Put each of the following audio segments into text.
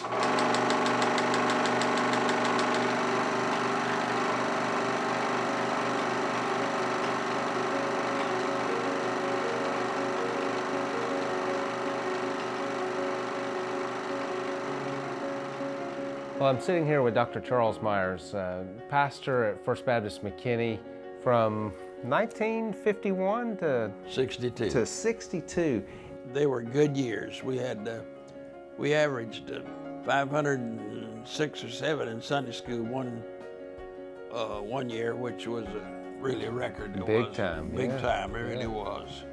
Well, I'm sitting here with Dr. Charles Myers, pastor at First Baptist McKinney from 1951 to 62. They were good years. We averaged 506 or 7 in Sunday school one year, which was really a record. Big time. Big time, it really was.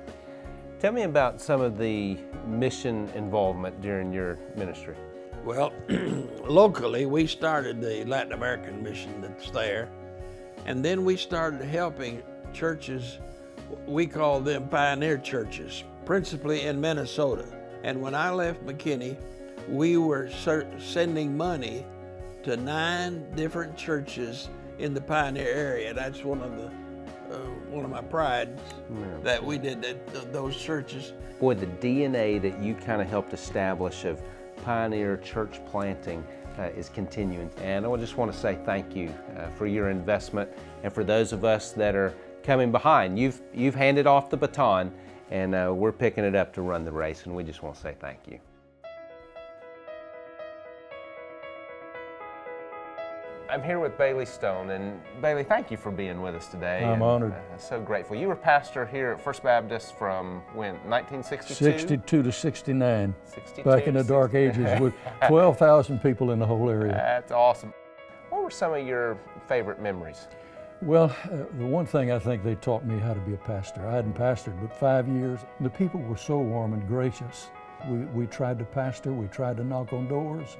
Tell me about some of the mission involvement during your ministry. Well, locally, we started the Latin American mission that's there, and then we started helping churches, we call them pioneer churches, principally in Minnesota. And when I left McKinney, we were sending money to 9 different churches in the pioneer area. That's one of my prides, that we did those churches. Boy, the DNA that you kind of helped establish of pioneer church planting is continuing. And I just want to say thank you for your investment, and for those of us that are coming behind. You've handed off the baton, and we're picking it up to run the race, and we just want to say thank you. I'm here with Bailey Stone, and Bailey, thank you for being with us today. I'm honored. So grateful. You were pastor here at First Baptist from when, 1962? 62 to 69. 62 back in the dark ages, with 12,000 people in the whole area. That's awesome. What were some of your favorite memories? Well, the one thing I think they taught me how to be a pastor. I hadn't pastored but 5 years. The people were so warm and gracious. We tried to pastor, we tried to knock on doors,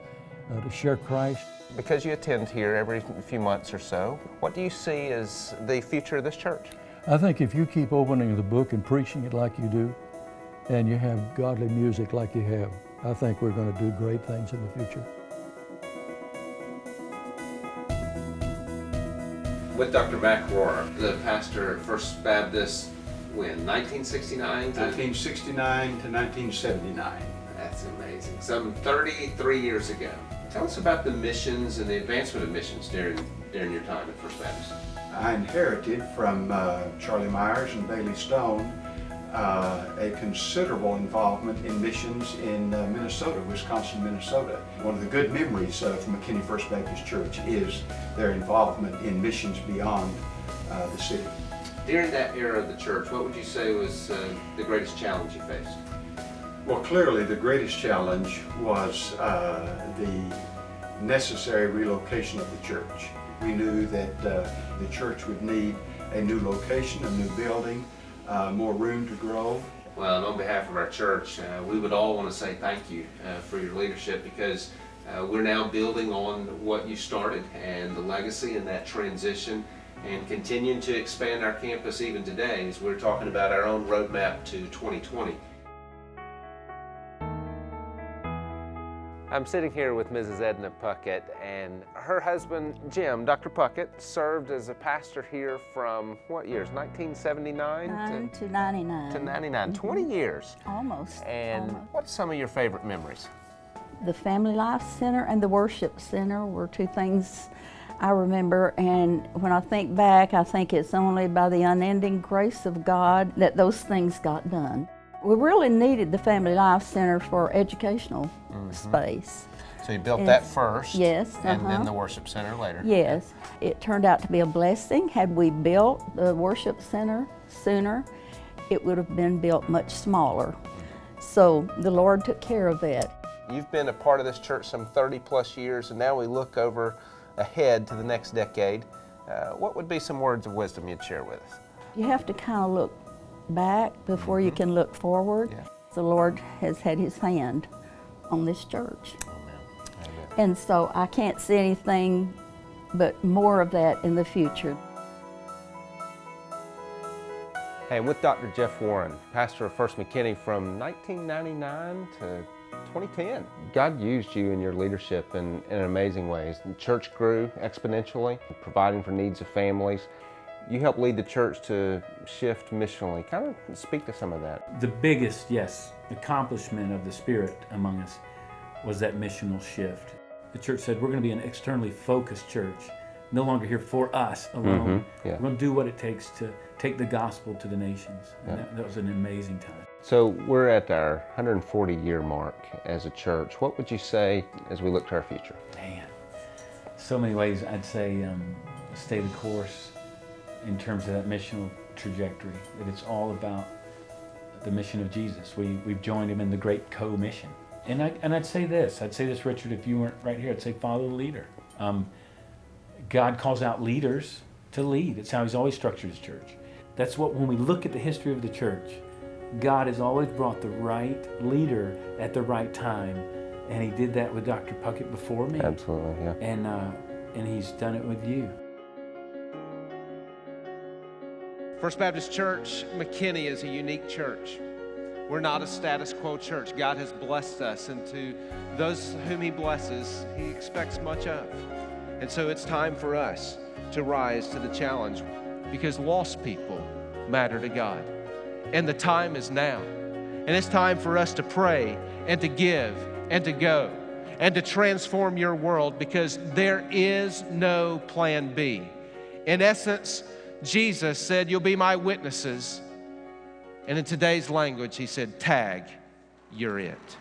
to share Christ. Because you attend here every few months or so, what do you see as the future of this church? I think if you keep opening the book and preaching it like you do, and you have godly music like you have, I think we're going to do great things in the future. With Dr. Mack, the pastor at First Baptist, when, 1969 to? 1969 to 1979. That's amazing. Some 33 years ago. Tell us about the missions and the advancement of missions during your time at First Baptist. I inherited from Charlie Myers and Bailey Stone a considerable involvement in missions in Minnesota, Wisconsin, Minnesota. One of the good memories of McKinney First Baptist Church is their involvement in missions beyond the city. During that era of the church, what would you say was the greatest challenge you faced? Well, clearly the greatest challenge was the necessary relocation of the church. We knew that the church would need a new location, a new building, more room to grow. Well, and on behalf of our church, we would all want to say thank you for your leadership, because we're now building on what you started and the legacy and that transition, and continuing to expand our campus even today as we're talking about our own roadmap to 2020. I'm sitting here with Mrs. Edna Puckett, and her husband, Jim, Dr. Puckett, served as a pastor here from what years? 1979 to 99. To 99, 20 years. Almost. And what's some of your favorite memories? The Family Life Center and the Worship Center were 2 things I remember, and when I think back, I think it's only by the unending grace of God that those things got done. We really needed the Family Life Center for educational space. So you built that first? Yes. And then the Worship Center later? Yes. It turned out to be a blessing. Had we built the Worship Center sooner, it would have been built much smaller. So the Lord took care of it. You've been a part of this church some 30+ years, and now we look over ahead to the next decade. What would be some words of wisdom you'd share with us? You have to kind of look back before you can look forward. Yeah. The Lord has had His hand on this church. Amen. Amen. And so I can't see anything but more of that in the future. Hey, with Dr. Jeff Warren, pastor of First McKinney from 1999 to 2010. God used you in your leadership in amazing ways. The church grew exponentially, providing for needs of families. You helped lead the church to shift missionally. Kind of speak to some of that. The biggest, yes, accomplishment of the Spirit among us was that missional shift. The church said, we're going to be an externally focused church, no longer here for us alone. Yeah. We're going to do what it takes to take the gospel to the nations. And that was an amazing time. So we're at our 140-year mark as a church. What would you say as we look to our future? Man, so many ways. I'd say stay the course in terms of that missional trajectory, that it's all about the mission of Jesus. We've joined him in the great co-mission. And I'd say this, Richard, if you weren't right here, I'd say follow the leader. God calls out leaders to lead. It's how he's always structured his church. That's what, when we look at the history of the church, God has always brought the right leader at the right time. And he did that with Dr. Puckett before me. Absolutely, yeah. And he's done it with you. First Baptist Church McKinney is a unique church. We're not a status quo church. God has blessed us, and to those whom he blesses, he expects much of. And so it's time for us to rise to the challenge, because lost people matter to God. And the time is now. And it's time for us to pray and to give and to go and to transform your world, because there is no plan B. In essence, Jesus said, you'll be my witnesses. And in today's language, he said, tag, you're it.